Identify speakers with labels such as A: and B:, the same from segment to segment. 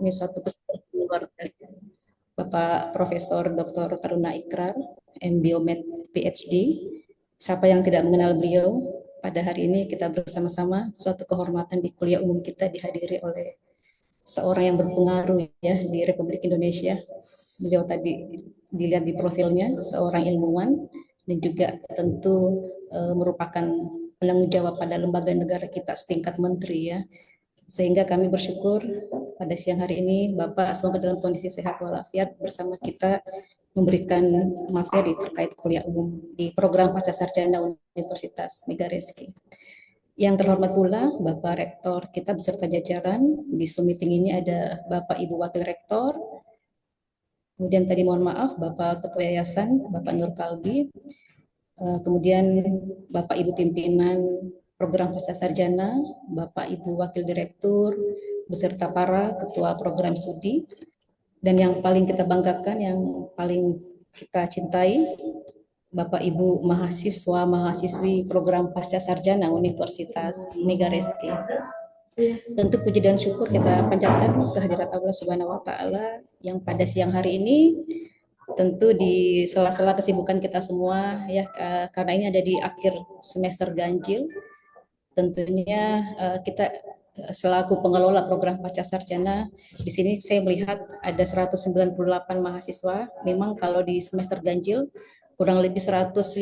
A: Ini suatu kesempatan luar biasa. Bapak Profesor Dr. Taruna Ikrar, MBiomed PhD. Siapa yang tidak mengenal beliau? Pada hari ini kita bersama-sama suatu kehormatan di kuliah umum kita dihadiri oleh seorang yang berpengaruh ya di Republik Indonesia. Beliau tadi dilihat di profilnya seorang ilmuwan dan juga tentu merupakan penanggung jawab pada lembaga negara kita setingkat menteri ya. Sehingga kami bersyukur pada siang hari ini Bapak semoga dalam kondisi sehat walafiat bersama kita memberikan materi terkait kuliah umum di program Pasca Sarjana Universitas Megareski. Yang terhormat pula Bapak Rektor kita beserta jajaran. Di Zoom meeting ini ada Bapak Ibu Wakil Rektor. Kemudian tadi mohon maaf Bapak Ketua Yayasan, Bapak Nur Kalbi. Kemudian Bapak Ibu Pimpinan Program Pasca Sarjana, Bapak Ibu Wakil Direktur, beserta para Ketua Program Studi. Dan yang paling kita banggakan, yang paling kita cintai, Bapak Ibu mahasiswa, mahasiswi program Pasca Sarjana Universitas Megareski. Tentu puji dan syukur kita panjatkan kehadirat Allah Subhanahu wa taala yang pada siang hari ini tentu di sela-sela kesibukan kita semua ya karena ini ada di akhir semester ganjil. Tentunya kita selaku pengelola program Pasca Sarjana di sini saya melihat ada 198 mahasiswa. Memang kalau di semester ganjil kurang lebih 150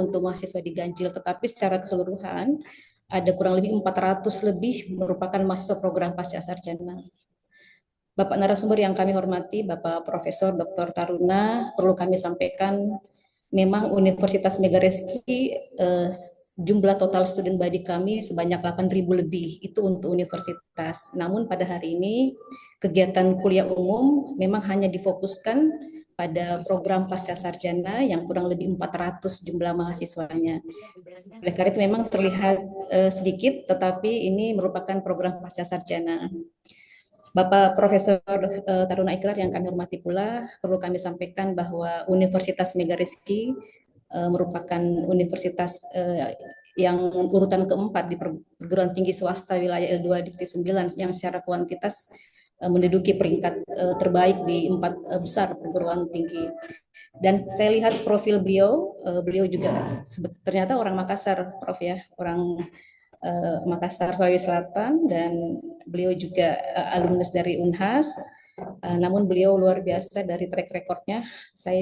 A: untuk mahasiswa di ganjil, tetapi secara keseluruhan ada kurang lebih 400 lebih merupakan mahasiswa program Pasca Sarjana. Bapak narasumber yang kami hormati, Bapak Profesor Dr. Taruna, perlu kami sampaikan memang Universitas Megareski jumlah total student body kami sebanyak 8.000 lebih, itu untuk universitas. Namun pada hari ini kegiatan kuliah umum memang hanya difokuskan pada program Pasca Sarjana yang kurang lebih 400 jumlah mahasiswanya. Oleh karena itu memang terlihat sedikit, tetapi ini merupakan program Pasca Sarjana. Bapak Profesor Taruna Ikrar yang kami hormati pula, perlu kami sampaikan bahwa Universitas Megareski merupakan universitas yang urutan keempat di perguruan tinggi swasta wilayah L2 Dikti 9 yang secara kuantitas menduduki peringkat terbaik di 4 besar perguruan tinggi. Dan saya lihat profil beliau, beliau juga ternyata orang Makassar, Prof ya, orang Makassar, Sulawesi Selatan, dan beliau juga alumnus dari Unhas. Namun beliau luar biasa dari track recordnya. Saya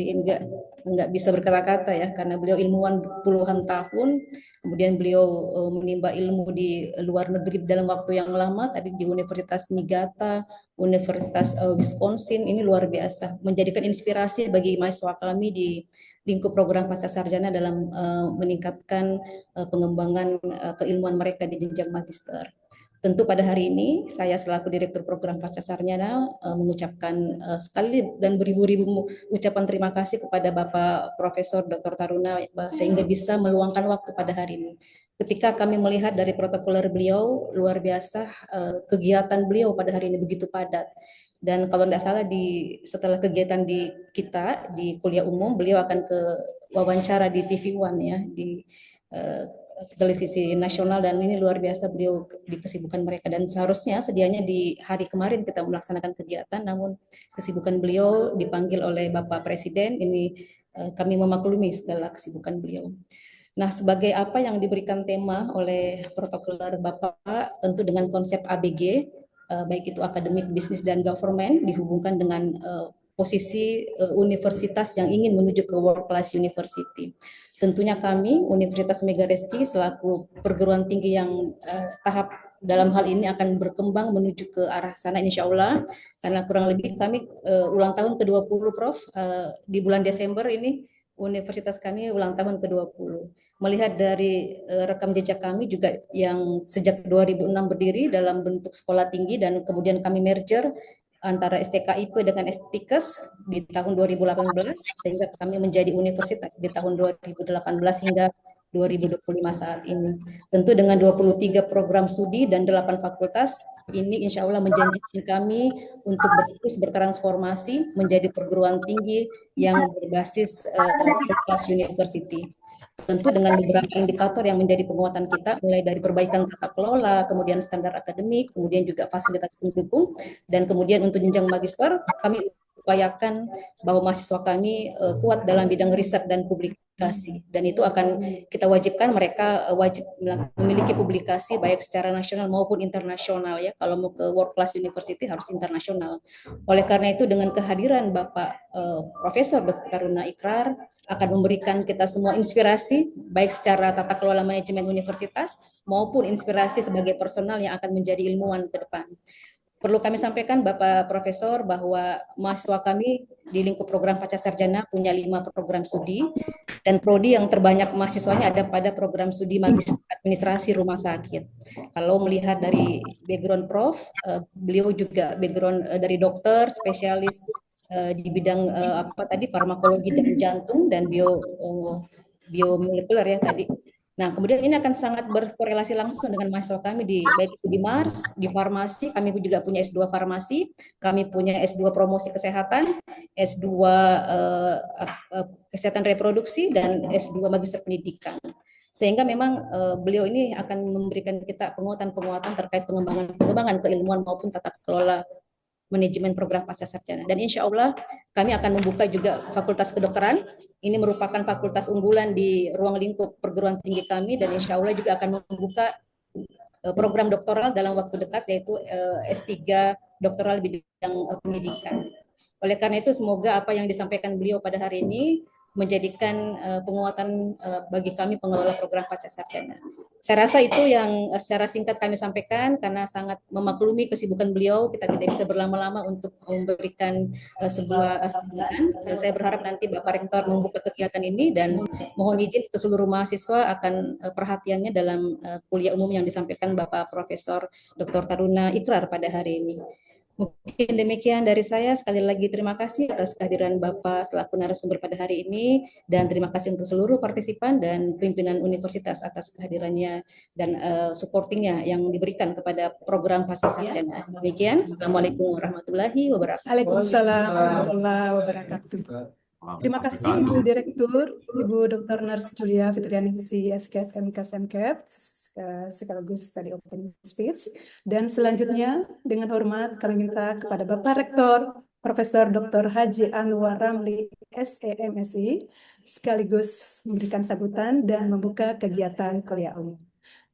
A: nggak bisa berkata-kata ya, karena beliau ilmuwan puluhan tahun. Kemudian beliau menimba ilmu di luar negeri dalam waktu yang lama. Tadi di Universitas Niigata, Universitas Wisconsin, ini luar biasa. Menjadikan inspirasi bagi mahasiswa kami di lingkup program Pasca Sarjana dalam meningkatkan pengembangan keilmuan mereka di jenjang magister. Tentu pada hari ini saya selaku Direktur Program Pasca Sarjana mengucapkan sekali dan beribu-ribu ucapan terima kasih kepada Bapak Profesor Dr. Taruna sehingga bisa meluangkan waktu pada hari ini. Ketika kami melihat dari protokoler beliau, luar biasa kegiatan beliau pada hari ini begitu padat. Dan kalau tidak salah setelah kegiatan di kita di kuliah umum, beliau akan ke wawancara di TV One ya, di televisi nasional, dan ini luar biasa beliau di kesibukan mereka. Dan seharusnya sedianya di hari kemarin kita melaksanakan kegiatan, namun kesibukan beliau dipanggil oleh Bapak Presiden, ini kami memaklumi segala kesibukan beliau. Nah, sebagai apa yang diberikan tema oleh protokoler Bapak, tentu dengan konsep ABG, baik itu akademik, bisnis, dan government, dihubungkan dengan posisi universitas yang ingin menuju ke world class university. Tentunya kami, Universitas Megareski, selaku perguruan tinggi yang tahap dalam hal ini akan berkembang menuju ke arah sana insya Allah, karena kurang lebih kami ulang tahun ke-20 Prof, di bulan Desember ini universitas kami ulang tahun ke-20. Melihat dari rekam jejak kami juga yang sejak 2006 berdiri dalam bentuk sekolah tinggi dan kemudian kami merger antara STKIP dengan STIKES di tahun 2018 sehingga kami menjadi universitas di tahun 2018 hingga 2025 saat ini. Tentu dengan 23 program studi dan 8 fakultas, ini insya Allah menjanjikan kami untuk terus bertransformasi menjadi perguruan tinggi yang berbasis kelas university. tentu dengan beberapa indikator yang menjadi penguatan kita, mulai dari perbaikan tata kelola, kemudian standar akademik, kemudian juga fasilitas pendukung, dan kemudian untuk jenjang magister, kami upayakan bahwa mahasiswa kami kuat dalam bidang riset dan publikasi, dan itu akan kita wajibkan mereka wajib memiliki publikasi baik secara nasional maupun internasional ya. Kalau mau ke world class university harus internasional. Oleh karena itu dengan kehadiran Bapak Profesor Dr. Taruna Ikrar akan memberikan kita semua inspirasi baik secara tata kelola manajemen universitas maupun inspirasi sebagai personal yang akan menjadi ilmuwan ke depan. Perlu kami sampaikan Bapak Profesor bahwa mahasiswa kami di lingkup program Pasca Sarjana punya 5 program studi dan prodi yang terbanyak mahasiswanya ada pada program studi magister administrasi rumah sakit. Kalau melihat dari background Prof, beliau juga background dari dokter, spesialis di bidang apa tadi farmakologi dan jantung dan biomolekuler ya tadi. Nah, kemudian ini akan sangat berkorelasi langsung dengan mahasiswa kami di baik itu di Mars, di farmasi, kami juga punya S2 farmasi, kami punya S2 promosi kesehatan, S2 kesehatan reproduksi dan S2 magister pendidikan. Sehingga memang beliau ini akan memberikan kita penguatan-penguatan terkait pengembangan keilmuan maupun tata kelola manajemen program pasca sarjana. Dan insya Allah kami akan membuka juga fakultas kedokteran. Ini merupakan fakultas unggulan di ruang lingkup perguruan tinggi kami dan insya Allah juga akan membuka program doktoral dalam waktu dekat yaitu S3 doktoral bidang pendidikan. Oleh karena itu semoga apa yang disampaikan beliau pada hari ini menjadikan penguatan bagi kami pengelola program pasca sarjana. Saya rasa itu yang secara singkat kami sampaikan karena sangat memaklumi kesibukan beliau, kita tidak bisa berlama-lama untuk memberikan sebuah sambutan. Saya berharap nanti Bapak Rektor membuka kegiatan ini dan mohon izin ke seluruh mahasiswa akan perhatiannya dalam kuliah umum yang disampaikan Bapak Profesor Dr. Taruna Ikrar pada hari ini. Mungkin demikian dari saya. Sekali lagi terima kasih atas kehadiran Bapak selaku narasumber pada hari ini dan terima kasih untuk seluruh partisipan dan pimpinan universitas atas kehadirannya dan supportingnya yang diberikan kepada program pasca sarjana. Demikian. Assalamualaikum warahmatullahi wabarakatuh.
B: Waalaikumsalam warahmatullahi wabarakatuh. Terima kasih Ibu Direktur, Ibu Dr. Nars Julia Fitrianingsi, SKF MKS MKF, sekaligus tadi open speech. Dan selanjutnya dengan hormat kami minta kepada Bapak Rektor, Profesor Dr. Haji Anwar Ramli, SEMSI, sekaligus memberikan sambutan dan membuka kegiatan kuliah umum.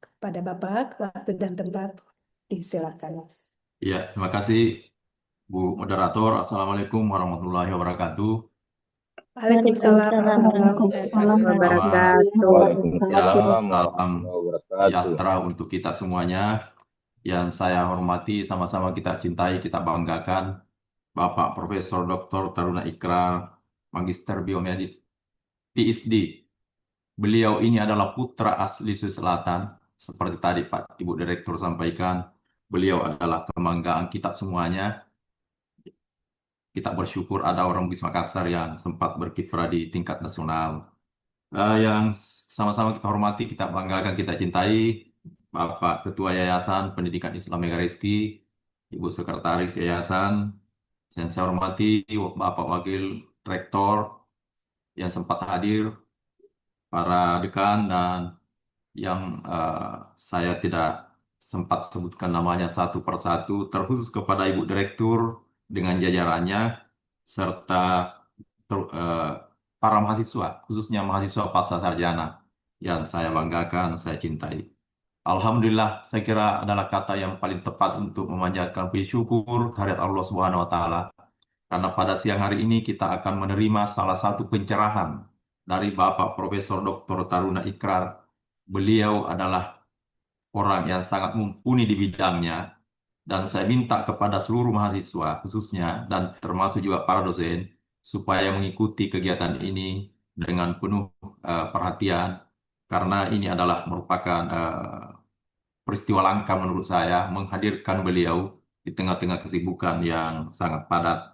B: Kepada Bapak, waktu dan tempat disilakan.
C: Ya, terima kasih Bu Moderator. Assalamualaikum warahmatullahi wabarakatuh.
B: Waalaikumsalam warahmatullahi wabarakatuh.
C: Salam sejahtera untuk kita semuanya. Yang saya hormati, sama-sama kita cintai, kita banggakan Bapak Profesor Dr. Taruna Ikrar, Magister Biomedik, PhD. Beliau ini adalah putra asli Sulawesi Selatan. Seperti tadi Pak Ibu Direktur sampaikan, beliau adalah kebanggaan kita semuanya. Kita bersyukur ada orang Bugis Makassar yang sempat berkiprah di tingkat nasional. Yang sama-sama kita hormati, kita banggakan, kita cintai, Bapak Ketua Yayasan Pendidikan Islam Megarizki, Ibu Sekretaris Yayasan, yang saya hormati, Bapak Wakil Rektor yang sempat hadir, para dekan, dan yang saya tidak sempat sebutkan namanya satu persatu, terkhusus kepada Ibu Direktur dengan jajarannya, serta para mahasiswa, khususnya mahasiswa pasca sarjana yang saya banggakan, saya cintai. Alhamdulillah, saya kira adalah kata yang paling tepat untuk memanjatkan puji syukur kehadirat Allah Subhanahu wa Ta'ala. Karena pada siang hari ini kita akan menerima salah satu pencerahan dari Bapak Profesor Dr. Taruna Ikrar. Beliau adalah orang yang sangat mumpuni di bidangnya, dan saya minta kepada seluruh mahasiswa khususnya dan termasuk juga para dosen supaya mengikuti kegiatan ini dengan penuh perhatian, karena ini adalah merupakan peristiwa langka menurut saya menghadirkan beliau di tengah-tengah kesibukan yang sangat padat.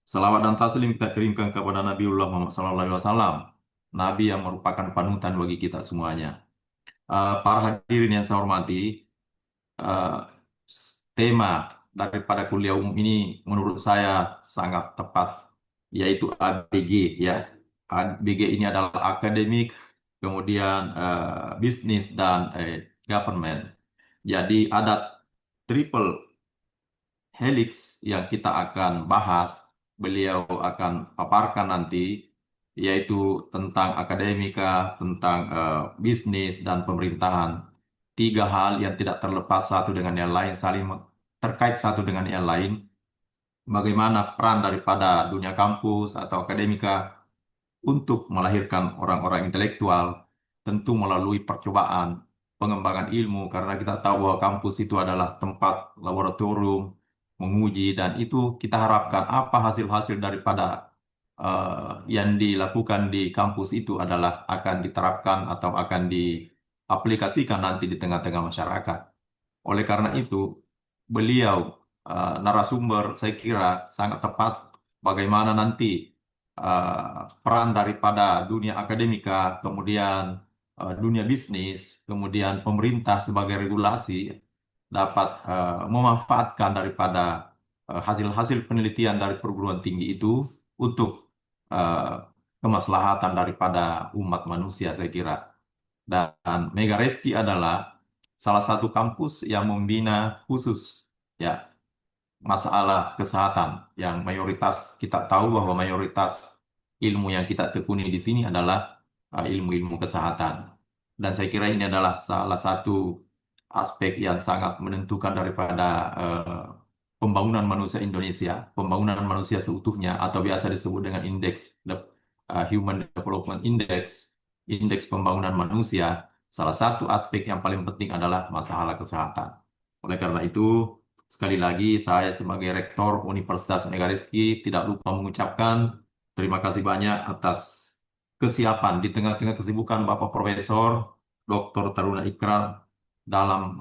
C: Salawat dan taslim kita kirimkan kepada Nabiullah Muhammad SAW, Nabi yang merupakan panutan bagi kita semuanya. Para hadirin yang saya hormati, tema daripada kuliah umum ini menurut saya sangat tepat, yaitu ABG ya. ABG ini adalah akademik, kemudian bisnis dan government. Jadi ada triple helix yang kita akan bahas, beliau akan paparkan nanti, yaitu tentang akademika, tentang bisnis dan pemerintahan. Tiga hal yang tidak terlepas satu dengan yang lain, saling terkait satu dengan yang lain. Bagaimana peran daripada dunia kampus atau akademika untuk melahirkan orang-orang intelektual, tentu melalui percobaan, pengembangan ilmu, karena kita tahu bahwa kampus itu adalah tempat laboratorium, menguji, dan itu kita harapkan apa hasil-hasil daripada yang dilakukan di kampus itu adalah akan diterapkan atau akan diaplikasikan nanti di tengah-tengah masyarakat. Oleh karena itu, beliau narasumber saya kira sangat tepat bagaimana nanti peran daripada dunia akademika, kemudian dunia bisnis, kemudian pemerintah sebagai regulasi dapat memanfaatkan daripada hasil-hasil penelitian dari perguruan tinggi itu untuk kemaslahatan daripada umat manusia, saya kira. Dan Megaresky adalah salah satu kampus yang membina khusus ya masalah kesehatan yang mayoritas kita tahu bahwa mayoritas ilmu yang kita tekuni di sini adalah ilmu-ilmu kesehatan. Dan saya kira ini adalah salah satu aspek yang sangat menentukan daripada pembangunan manusia Indonesia, pembangunan manusia seutuhnya atau biasa disebut dengan indeks Human Development Index, indeks pembangunan manusia. Salah satu aspek yang paling penting adalah masalah kesehatan. Oleh karena itu, sekali lagi, saya sebagai Rektor Universitas Megaresky tidak lupa mengucapkan terima kasih banyak atas kesiapan di tengah-tengah kesibukan Bapak Profesor Dr. Taruna Ikrar dalam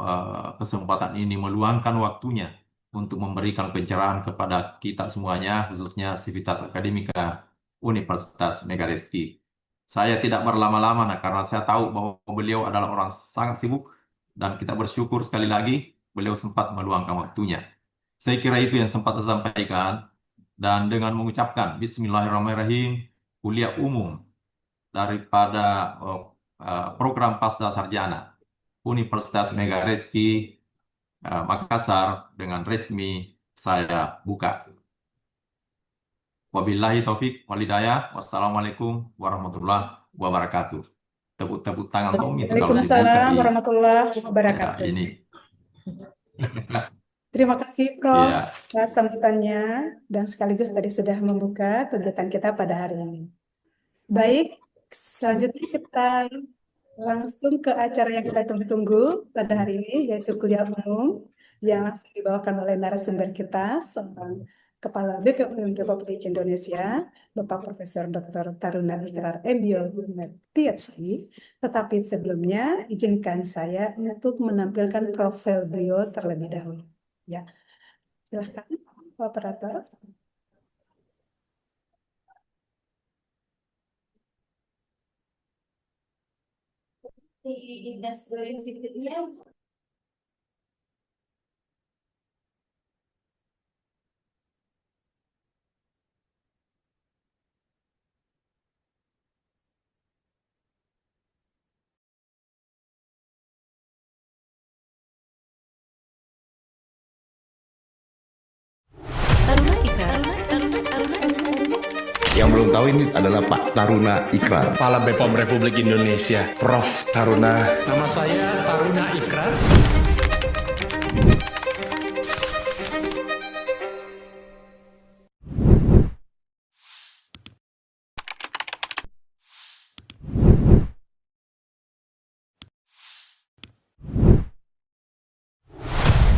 C: kesempatan ini meluangkan waktunya untuk memberikan pencerahan kepada kita semuanya, khususnya Sivitas Akademika Universitas Megaresky. Saya tidak berlama-lama karena saya tahu bahwa beliau adalah orang sangat sibuk dan kita bersyukur sekali lagi beliau sempat meluangkan waktunya. Saya kira itu yang sempat saya sampaikan. Dan dengan mengucapkan Bismillahirrahmanirrahim, kuliah umum daripada program pasca sarjana Universitas Megaresky Makassar dengan resmi saya buka. Wabillahi taufik walhidayah. Wassalamualaikum warahmatullahi wabarakatuh. Tepuk-tepuk tangan dong itu kalau dibuka
B: Waalaikumsalam
C: di
B: warahmatullahi wabarakatuh.
C: ya, ini.
B: Terima kasih Prof.
C: Ya,
B: atas sambutannya dan sekaligus tadi sudah membuka kegiatan kita pada hari ini. Baik, selanjutnya kita langsung ke acara yang kita tunggu-tunggu pada hari ini, yaitu kuliah umum yang langsung dibawakan oleh narasumber kita, seorang Kepala BPOM Republik Indonesia, Bapak Profesor Dr. Taruna Ikrar MBio PhD. Tetapi sebelumnya, izinkan saya untuk menampilkan profil beliau terlebih dahulu. Ya, silahkan, Pak Operator.
D: Yang belum tahu ini adalah Pak Taruna Ikrar.
E: Kepala BPOM Republik Indonesia, Prof. Taruna. Nama saya Taruna Ikrar.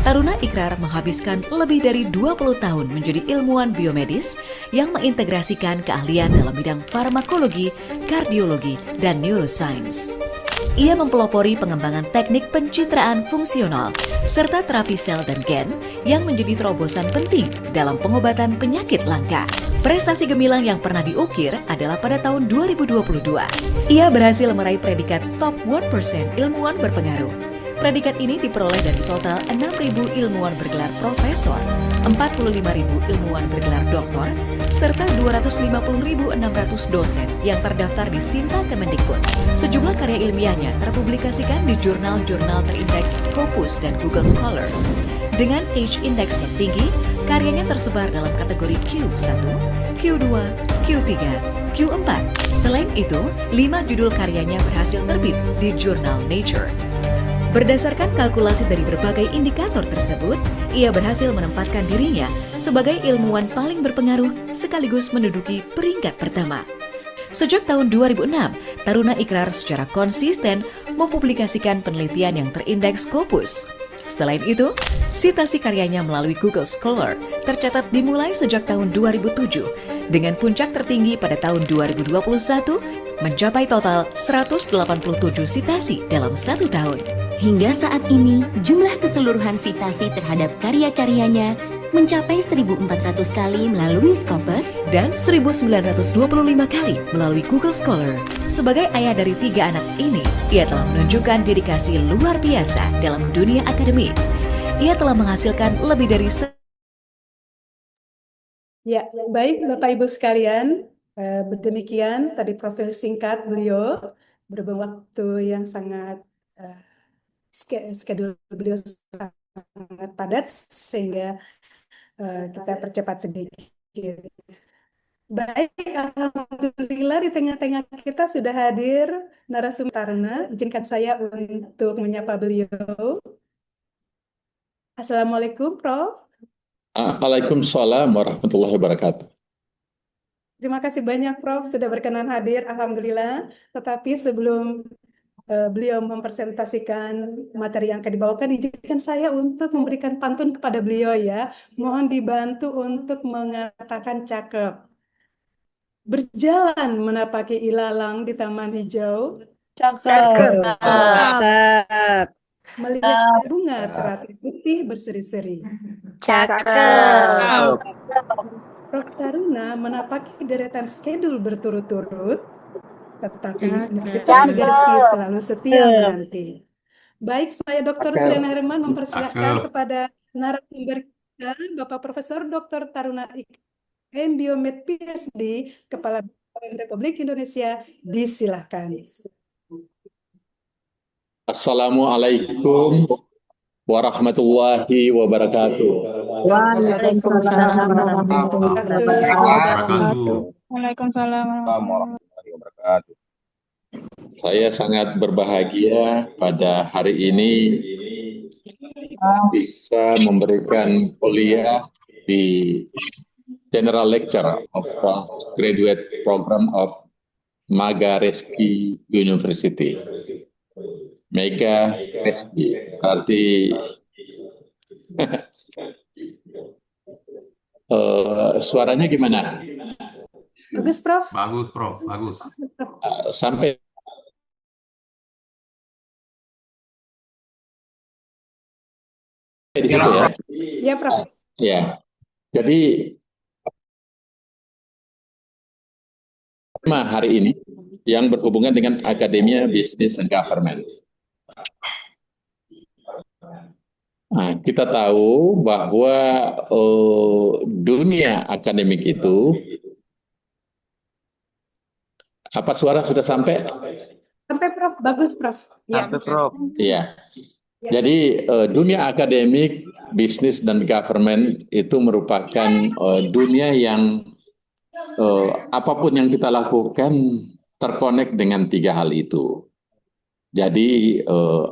F: Taruna Ikrar menghabiskan lebih dari 20 tahun menjadi ilmuwan biomedis yang mengintegrasikan keahlian dalam bidang farmakologi, kardiologi, dan neuroscience. Ia mempelopori pengembangan teknik pencitraan fungsional serta terapi sel dan gen yang menjadi terobosan penting dalam pengobatan penyakit langka. Prestasi gemilang yang pernah diukir adalah pada tahun 2022. Ia berhasil meraih predikat top 1% ilmuwan berpengaruh. Predikat ini diperoleh dari total 6.000 ilmuwan bergelar profesor, 45.000 ilmuwan bergelar doktor, serta 250.600 dosen yang terdaftar di Sinta Kemendikbud. Sejumlah karya ilmiahnya terpublikasikan di jurnal-jurnal terindeks Scopus dan Google Scholar. Dengan H index yang tinggi, karyanya tersebar dalam kategori Q1, Q2, Q3, Q4. Selain itu, 5 judul karyanya berhasil terbit di jurnal Nature. Berdasarkan kalkulasi dari berbagai indikator tersebut, ia berhasil menempatkan dirinya sebagai ilmuwan paling berpengaruh sekaligus menduduki peringkat pertama. Sejak tahun 2006, Taruna Ikrar secara konsisten mempublikasikan penelitian yang terindeks Scopus. Selain itu, sitasi karyanya melalui Google Scholar tercatat dimulai sejak tahun 2007 dengan puncak tertinggi pada tahun 2021 mencapai total 187 sitasi dalam 1 tahun.
G: Hingga saat ini, jumlah keseluruhan sitasi terhadap karya-karyanya mencapai 1.400 kali melalui Scopus
F: dan 1.925 kali melalui Google Scholar. Sebagai ayah dari 3 anak ini, ia telah menunjukkan dedikasi luar biasa dalam dunia akademik. Ia telah menghasilkan lebih dari
B: Ya, baik Bapak Ibu sekalian, demikian tadi profil singkat beliau, berhubung waktu yang sangat schedule beliau sangat padat sehingga kita percepat sedikit. Baik, alhamdulillah di tengah-tengah kita sudah hadir narasumber Taruna. Izinkan saya untuk menyapa beliau. Assalamualaikum, Prof.
H: Waalaikumsalam warahmatullahi wabarakatuh.
B: Terima kasih banyak, Prof, sudah berkenan hadir. Alhamdulillah. Tetapi sebelum beliau mempresentasikan materi yang akan dibawakan, izinkan saya untuk memberikan pantun kepada beliau ya. Mohon dibantu untuk mengatakan cakep. Berjalan menapaki ilalang di taman hijau.
I: Cakep.
B: Melihat bunga teratai putih berseri-seri.
I: Cakep.
B: Prof Taruna menapaki deretan skedul berturut-turut. Tetapi Universitas Negeri selalu setia menanti. Baik, saya Dr. Sirena Herman mempersilahkan kepada narasumber kita, Bapak Profesor Dr. Taruna Ikrar, Biomed PhD, Kepala BPOM Republik Indonesia, disilahkan.
H: Assalamualaikum warahmatullahi wabarakatuh.
I: Waalaikumsalam warahmatullahi wabarakatuh.
J: Waalaikumsalam warahmatullahi wabarakatuh.
H: Saya sangat berbahagia pada hari ini bisa memberikan kuliah di General Lecture of Graduate Program of Magareski University. Mega Reski, berarti suaranya gimana?
B: Bagus, Prof.
C: Bagus, Prof. Bagus.
H: Sampai di situ ya.
B: Iya, Prof.
H: Ya. Jadi tema hari ini yang berhubungan dengan Akademia Business and Government. Nah, kita tahu bahwa dunia akademik itu, apa suara sudah sampai?
B: Sampai, Prof. Bagus, Prof. Ya.
I: Sampai, Prof.
H: Iya. Jadi dunia akademik, bisnis dan government itu merupakan dunia yang apapun yang kita lakukan terkonek dengan 3 hal itu. Jadi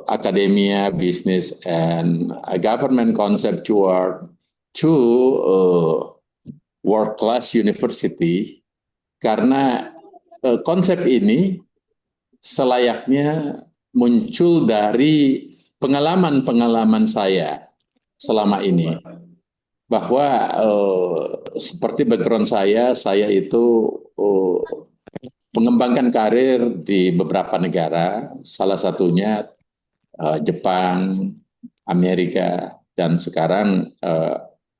H: Academia Business and Government conceptual to world class university, karena konsep ini selayaknya muncul dari pengalaman-pengalaman saya selama ini, bahwa seperti background saya itu mengembangkan karir di beberapa negara, salah satunya Jepang, Amerika, dan sekarang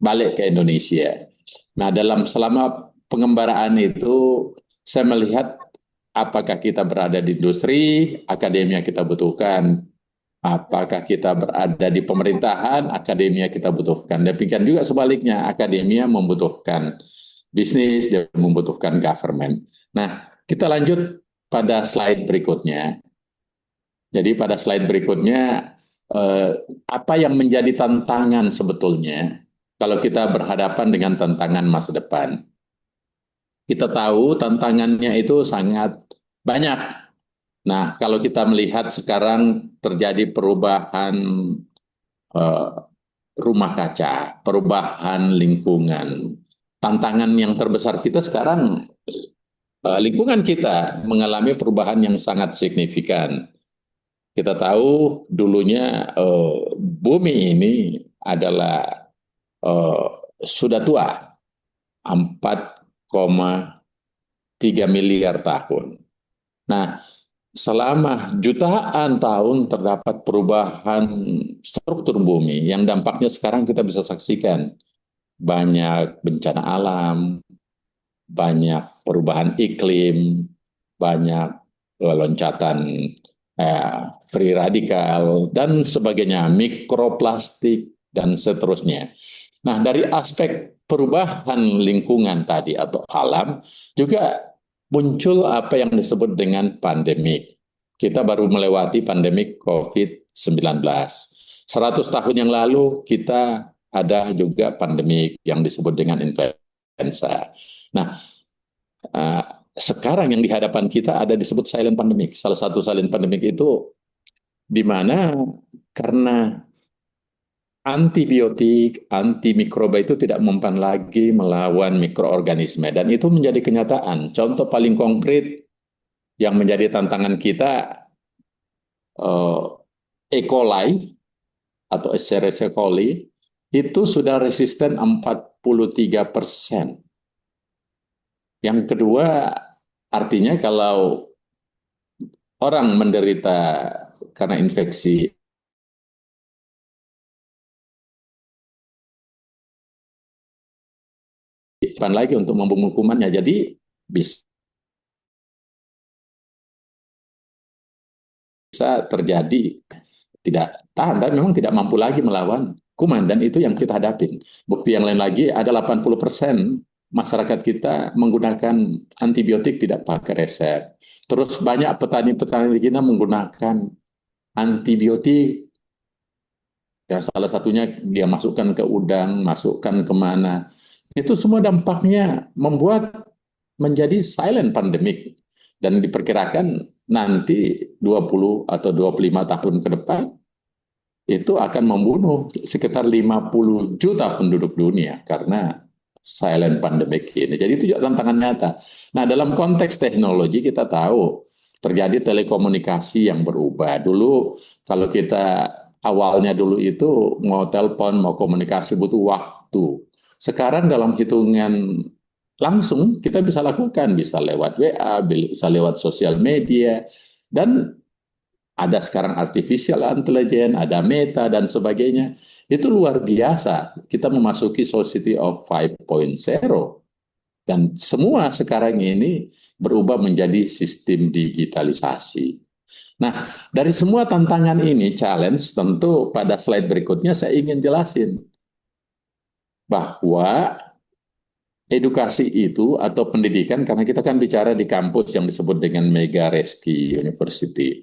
H: balik ke Indonesia. Nah, selama pengembaraan itu, saya melihat apakah kita berada di industri, akademia kita butuhkan Apakah kita berada di pemerintahan, akademia kita butuhkan. Demikian juga sebaliknya, akademia membutuhkan bisnis, dia membutuhkan government. Nah, kita lanjut pada slide berikutnya. Jadi pada slide berikutnya, apa yang menjadi tantangan sebetulnya kalau kita berhadapan dengan tantangan masa depan? Kita tahu tantangannya itu sangat banyak. Nah, kalau kita melihat sekarang terjadi perubahan rumah kaca, perubahan lingkungan. Tantangan yang terbesar kita sekarang, lingkungan kita mengalami perubahan yang sangat signifikan. Kita tahu dulunya bumi ini adalah sudah tua, 4,3 miliar tahun. Nah, selama jutaan tahun terdapat perubahan struktur bumi yang dampaknya sekarang kita bisa saksikan. Banyak bencana alam, banyak perubahan iklim, banyak loncatan free radikal, dan sebagainya, mikroplastik, dan seterusnya. Nah, dari aspek perubahan lingkungan tadi atau alam, juga muncul apa yang disebut dengan pandemik. Kita baru melewati pandemik COVID-19. 100 tahun yang lalu kita ada juga pandemik yang disebut dengan influenza. Nah, sekarang yang di hadapan kita ada disebut silent pandemic. Salah satu silent pandemic itu di mana karena antibiotik, antimikroba itu tidak mempan lagi melawan mikroorganisme, dan itu menjadi kenyataan. Contoh paling konkret yang menjadi tantangan kita, E. coli atau Escherichia coli itu sudah resisten 43%. Yang kedua, artinya kalau orang menderita karena infeksi lagi untuk membunuh kumannya, jadi bisa terjadi tidak tahan, tapi memang tidak mampu lagi melawan kuman, dan itu yang kita hadapin. Bukti yang lain lagi ada 80% masyarakat kita menggunakan antibiotik tidak pakai resep. Terus banyak petani-petani kita menggunakan antibiotik, ya salah satunya dia masukkan ke udang, masukkan kemana. Itu semua dampaknya membuat menjadi silent pandemic, dan diperkirakan nanti 20 atau 25 tahun ke depan itu akan membunuh sekitar 50 juta penduduk dunia karena silent pandemic ini. Jadi itu juga tantangan nyata. Nah, dalam konteks teknologi kita tahu terjadi telekomunikasi yang berubah. Dulu kalau kita awalnya dulu itu mau telepon, mau komunikasi butuh waktu. Sekarang dalam hitungan langsung kita bisa lakukan, bisa lewat WA, bisa lewat sosial media, dan ada sekarang artificial intelligence, ada meta, dan sebagainya. Itu luar biasa. Kita memasuki society of 5.0, dan semua sekarang ini berubah menjadi sistem digitalisasi. Nah, dari semua tantangan ini, challenge, tentu pada slide berikutnya saya ingin jelasin bahwa edukasi itu atau pendidikan, karena kita kan bicara di kampus yang disebut dengan Mega Reski University.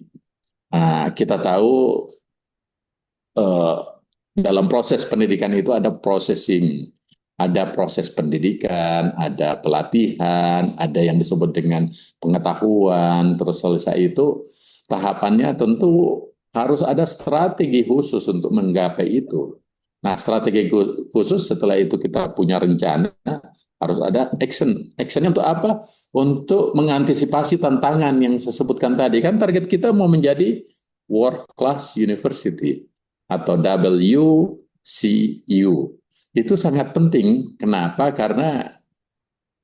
H: Kita tahu dalam proses pendidikan itu ada processing, ada proses pendidikan, ada pelatihan, ada yang disebut dengan pengetahuan, terus selesai itu tahapannya tentu harus ada strategi khusus untuk menggapai itu. Nah, strategi khusus setelah itu kita punya rencana, harus ada action. Actionnya untuk apa? Untuk mengantisipasi tantangan yang saya sebutkan tadi. Kan target kita mau menjadi World Class University atau WCU. Itu sangat penting. Kenapa? Karena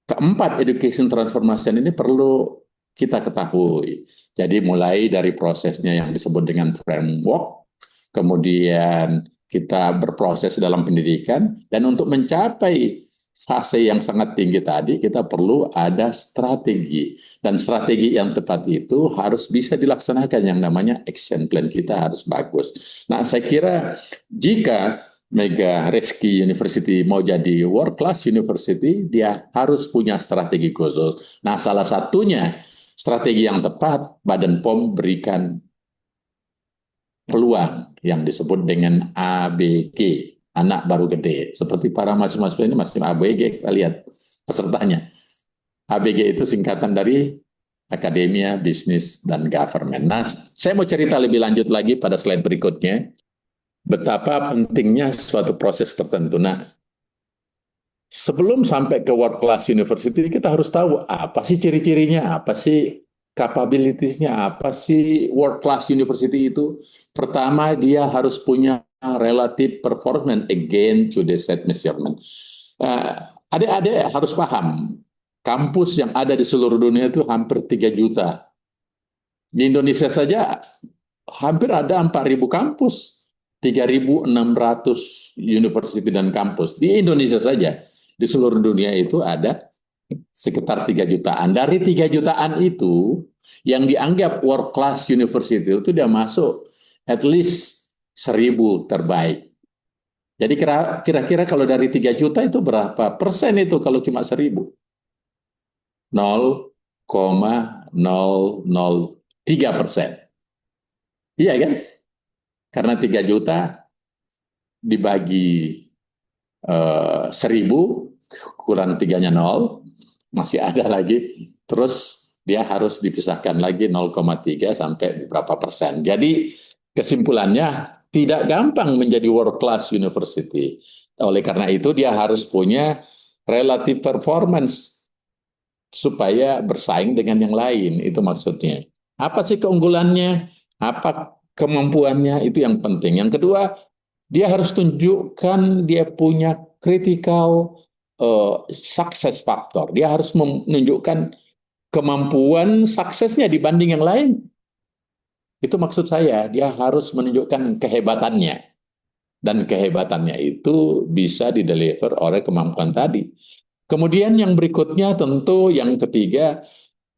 H: keempat education transformation ini perlu kita ketahui. Jadi mulai dari prosesnya yang disebut dengan framework, kemudian kita berproses dalam pendidikan, dan untuk mencapai fase yang sangat tinggi tadi, kita perlu ada strategi. Dan strategi yang tepat itu harus bisa dilaksanakan, yang namanya action plan kita harus bagus. Nah, saya kira jika Mega Reski University mau jadi world class university, dia harus punya strategi khusus. Nah, salah satunya strategi yang tepat, Badan POM berikan peluang yang disebut dengan ABG. Anak baru gede. Seperti para mahasiswa ini masih ABG, kita lihat pesertanya. ABG itu singkatan dari Akademia Bisnis dan Government. Nah, saya mau cerita lebih lanjut lagi pada slide berikutnya, betapa pentingnya suatu proses tertentu. Nah, sebelum sampai ke world class university, kita harus tahu apa sih ciri-cirinya, apa sih capabilities-nya, apa sih world class university itu. Pertama, dia harus punya relative performance again to the set measurement. Adik-adik harus paham, kampus yang ada di seluruh dunia itu hampir 3 juta. Di Indonesia saja hampir ada 4.000 kampus, 3.600 university dan kampus. Di Indonesia saja, di seluruh dunia itu ada sekitar 3 jutaan. Dari 3 jutaan itu, yang dianggap world class university itu dia masuk at least 1.000 terbaik. Jadi kira-kira kalau dari 3 juta itu berapa persen itu kalau cuma 1.000? 0,003%. Iya kan? Karena 3 juta dibagi 1.000, kurang 3-nya 0, masih ada lagi. Terus dia harus dipisahkan lagi 0,3 sampai berapa persen. Jadi kesimpulannya, tidak gampang menjadi world class university. Oleh karena itu, dia harus punya relative performance supaya bersaing dengan yang lain. Itu maksudnya. Apa sih keunggulannya? Apa kemampuannya? Itu yang penting. Yang kedua, dia harus tunjukkan dia punya critical success factor. Dia harus menunjukkan kemampuan suksesnya dibanding yang lain. Itu maksud saya, dia harus menunjukkan kehebatannya. Dan kehebatannya itu bisa dideliver oleh kemampuan tadi. Kemudian yang berikutnya tentu yang ketiga,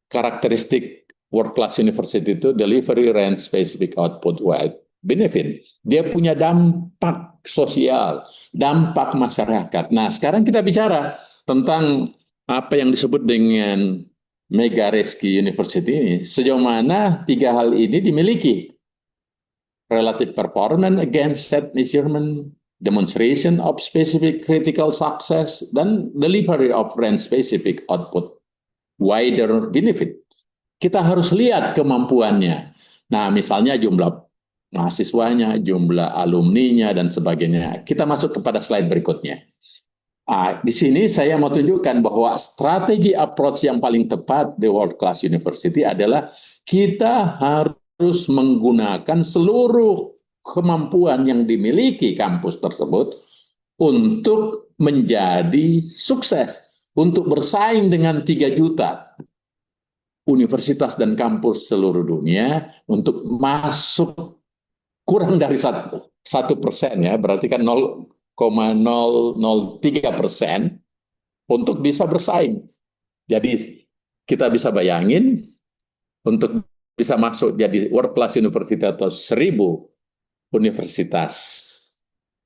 H: karakteristik world class university itu delivery range specific output wide benefit. Dia punya dampak sosial, dampak masyarakat. Nah, sekarang kita bicara tentang apa yang disebut dengan Mega Reski University ini, sejauh mana 3 hal ini dimiliki. Relative performance against set measurement, demonstration of specific critical success, dan delivery of range specific output wider benefit. Kita harus lihat kemampuannya. Nah, misalnya jumlah mahasiswanya, jumlah alumninya, dan sebagainya. Kita masuk kepada slide berikutnya. Di sini saya mau tunjukkan bahwa strategi approach yang paling tepat di world class university adalah kita harus menggunakan seluruh kemampuan yang dimiliki kampus tersebut untuk menjadi sukses, untuk bersaing dengan 3 juta universitas dan kampus seluruh dunia, untuk masuk kurang dari 1%, ya, berarti kan 0,003% untuk bisa bersaing. Jadi kita bisa bayangin untuk bisa masuk jadi world class university atau 1.000 universitas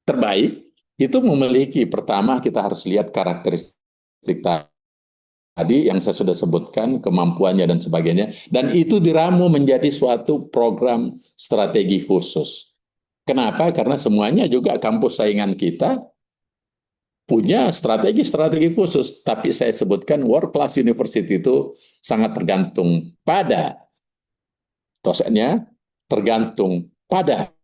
H: terbaik, itu memiliki, pertama kita harus lihat karakteristik tadi yang saya sudah sebutkan, kemampuannya dan sebagainya, dan itu diramu menjadi suatu program strategi khusus. Kenapa? Karena semuanya juga kampus saingan kita punya strategi-strategi khusus, tapi saya sebutkan world class university itu sangat tergantung pada dosennya, tergantung pada